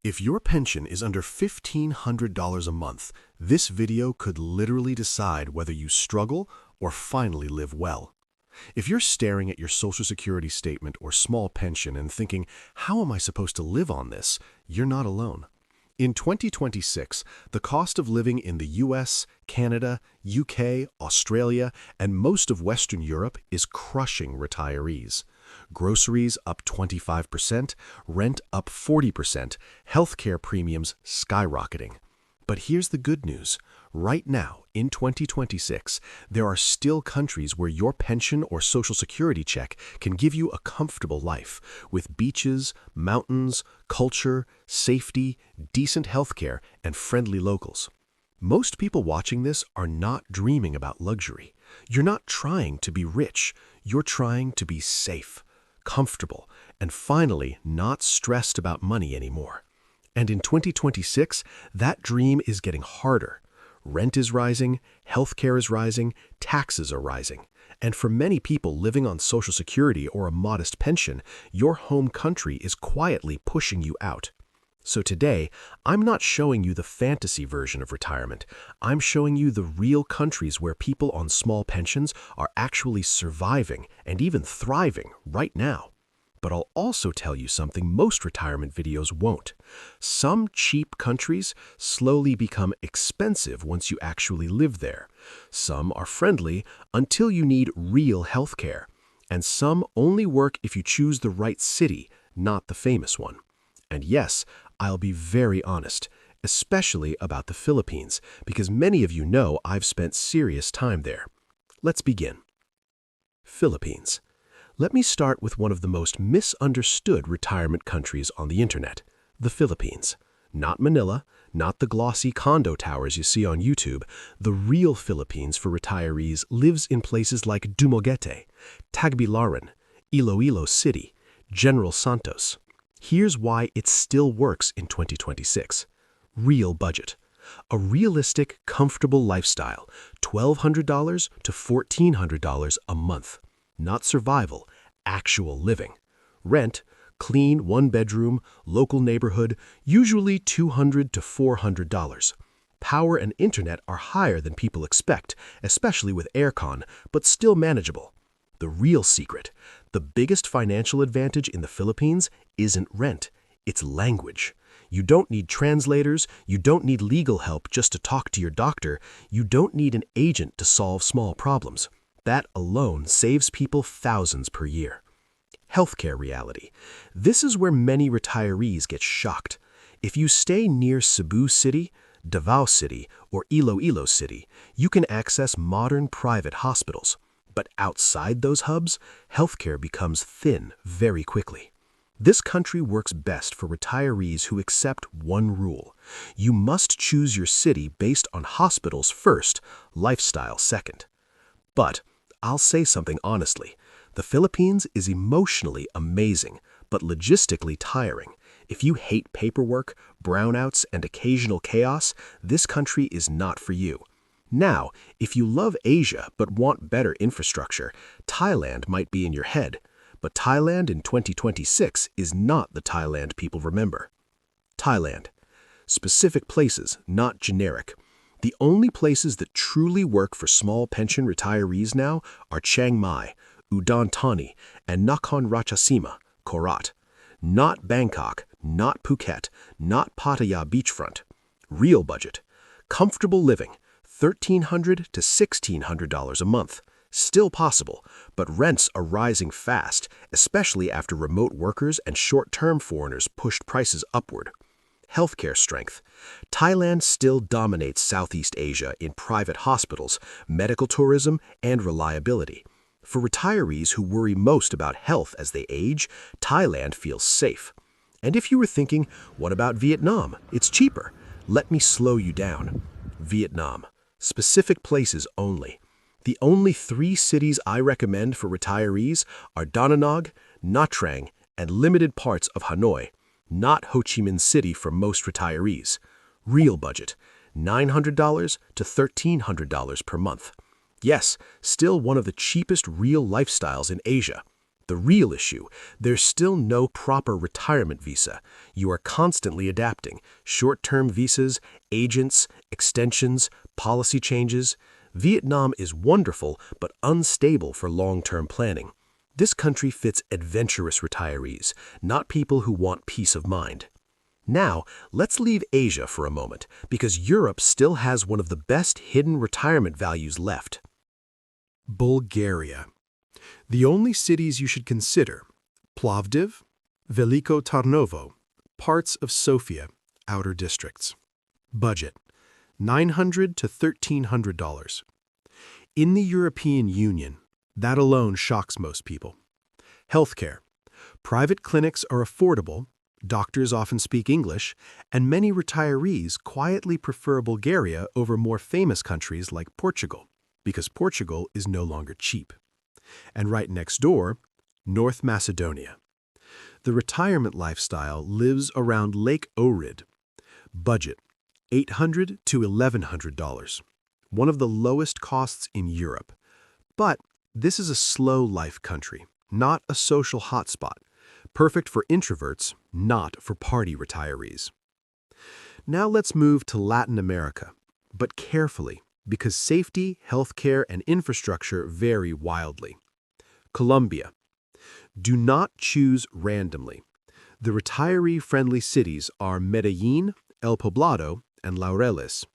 If your pension is under $1,500 a month, this video could literally decide whether you struggle or finally live well. If you're staring at your Social Security statement or small pension and thinking, how am I supposed to live on this? You're not alone. In 2026, the cost of living in the US, Canada, UK, Australia, and most of Western Europe is crushing retirees. Groceries up 25%, rent up 40%, healthcare premiums skyrocketing. But here's the good news. Right now, in 2026, there are still countries where your pension or Social Security check can give you a comfortable life, with beaches, mountains, culture, safety, decent healthcare, and friendly locals. Most people watching this are not dreaming about luxury. You're not trying to be rich. You're trying to be safe, comfortable, and finally not stressed about money anymore. And in 2026, that dream is getting harder. Rent is rising, healthcare is rising, taxes are rising. And for many people living on Social Security or a modest pension, your home country is quietly pushing you out. So today, I'm not showing you the fantasy version of retirement. I'm showing you the real countries where people on small pensions are actually surviving and even thriving right now. But I'll also tell you something most retirement videos won't. Some cheap countries slowly become expensive once you actually live there. Some are friendly until you need real healthcare. And some only work if you choose the right city, not the famous one. And yes, I'll be very honest, especially about the Philippines, because many of you know I've spent serious time there. Let's begin. Philippines. Let me start with one of the most misunderstood retirement countries on the internet, the Philippines. Not Manila, not the glossy condo towers you see on YouTube. The real Philippines for retirees lives in places like Dumaguete, Tagbilaran, Iloilo City, General Santos. Here's why it still works in 2026. Real budget. A realistic, comfortable lifestyle, $1,200 to $1,400 a month. Not survival, actual living. Rent, clean, one-bedroom, local neighborhood, usually $200 to $400. Power and internet are higher than people expect, especially with aircon, but still manageable. The real secret, the biggest financial advantage in the Philippines isn't rent, it's language. You don't need translators, you don't need legal help just to talk to your doctor, you don't need an agent to solve small problems. That alone saves people thousands per year. Healthcare reality. This is where many retirees get shocked. If you stay near Cebu City, Davao City, or Iloilo City, you can access modern private hospitals. But outside those hubs, healthcare becomes thin very quickly. This country works best for retirees who accept one rule. You must choose your city based on hospitals first, lifestyle second. But I'll say something honestly. The Philippines is emotionally amazing, but logistically tiring. If you hate paperwork, brownouts, and occasional chaos, this country is not for you. Now, if you love Asia but want better infrastructure, Thailand might be in your head. But Thailand in 2026 is not the Thailand people remember. Thailand. Specific places, not generic. The only places that truly work for small pension retirees now are Chiang Mai, Udon Thani, and Nakhon Ratchasima, Korat. Not Bangkok, not Phuket, not Pattaya beachfront. Real budget. Comfortable living, $1,300 to $1,600 a month. Still possible, but rents are rising fast, especially after remote workers and short-term foreigners pushed prices upward. Healthcare strength. Thailand still dominates Southeast Asia in private hospitals, medical tourism, and reliability. For retirees who worry most about health as they age, Thailand feels safe. And if you were thinking, what about Vietnam? It's cheaper. Let me slow you down. Vietnam. Specific places only. The only 3 cities I recommend for retirees are Da Nang, Nha Trang, and limited parts of Hanoi. Not Ho Chi Minh City for most retirees. Real budget, $900 to $1,300 per month. Yes, still one of the cheapest real lifestyles in Asia. The real issue, there's still no proper retirement visa. You are constantly adapting. Short-term visas, agents, extensions, policy changes. Vietnam is wonderful but unstable for long-term planning. This country fits adventurous retirees, not people who want peace of mind. Now, let's leave Asia for a moment, because Europe still has one of the best hidden retirement values left. Bulgaria. The only cities you should consider: Plovdiv, Veliko Tarnovo, parts of Sofia, outer districts. Budget: $900 to $1,300. In the European Union, that alone shocks most people. Healthcare. Private clinics are affordable, doctors often speak English, and many retirees quietly prefer Bulgaria over more famous countries like Portugal, because Portugal is no longer cheap. And right next door, North Macedonia. The retirement lifestyle lives around Lake Ohrid. Budget: $800 to $1,100, one of the lowest costs in Europe. But this is a slow life country, not a social hotspot, perfect for introverts, not for party retirees. Now let's move to Latin America, but carefully, because safety, healthcare, and infrastructure vary wildly. Colombia. Do not choose randomly. The retiree-friendly cities are Medellín, El Poblado, and Laureles,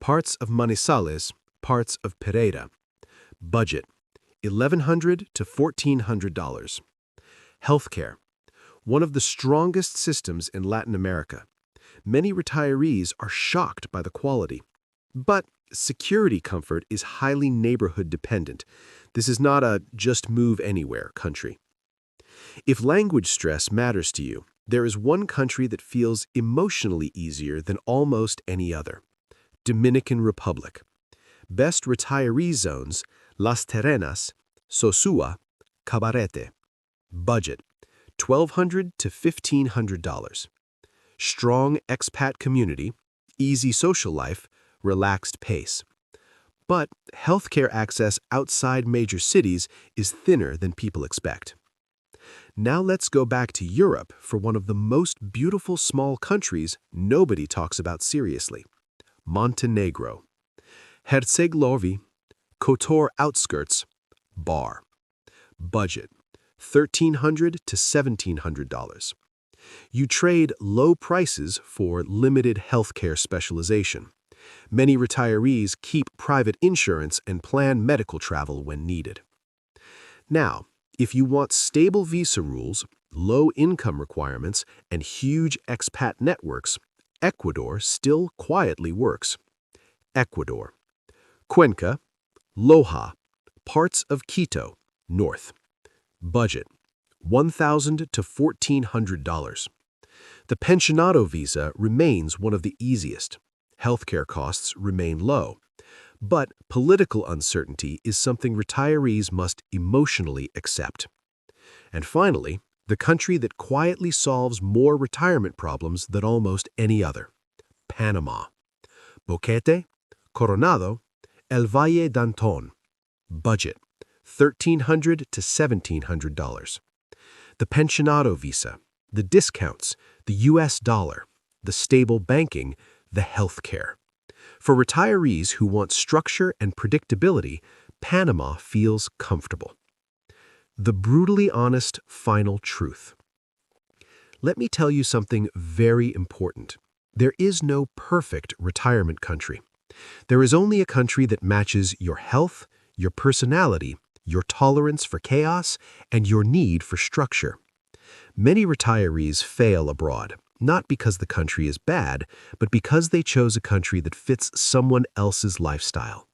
parts of Manizales, parts of Pereira. Budget: $1,100 to $1,400. Healthcare. One of the strongest systems in Latin America. Many retirees are shocked by the quality. But security comfort is highly neighborhood dependent. This is not a just move anywhere country. If language stress matters to you, there is one country that feels emotionally easier than almost any other: Dominican Republic. Best retiree zones: Las Terrenas, Sosúa, Cabarete. Budget: $1,200 to $1,500. Strong expat community, easy social life, relaxed pace. But healthcare access outside major cities is thinner than people expect. Now let's go back to Europe for one of the most beautiful small countries nobody talks about seriously: Montenegro. Herceg-Novi, Kotor outskirts, Bar. Budget: $1,300 to $1,700. You trade low prices for limited healthcare specialization. Many retirees keep private insurance and plan medical travel when needed. Now, if you want stable visa rules, low income requirements, and huge expat networks, Ecuador still quietly works. Ecuador. Cuenca, Loja, parts of Quito, north. Budget: $1,000 to $1,400. The pensionado visa remains one of the easiest. Healthcare costs remain low. But political uncertainty is something retirees must emotionally accept. And finally, the country that quietly solves more retirement problems than almost any other: Panama. Boquete, Coronado, El Valle d'Antón. Budget: $1,300 to $1,700. The pensionado visa, the discounts, the US dollar, the stable banking, the healthcare. For retirees who want structure and predictability, Panama feels comfortable. The brutally honest final truth. Let me tell you something very important. There is no perfect retirement country. There is only a country that matches your health, your personality, your tolerance for chaos, and your need for structure. Many retirees fail abroad, not because the country is bad, but because they chose a country that fits someone else's lifestyle.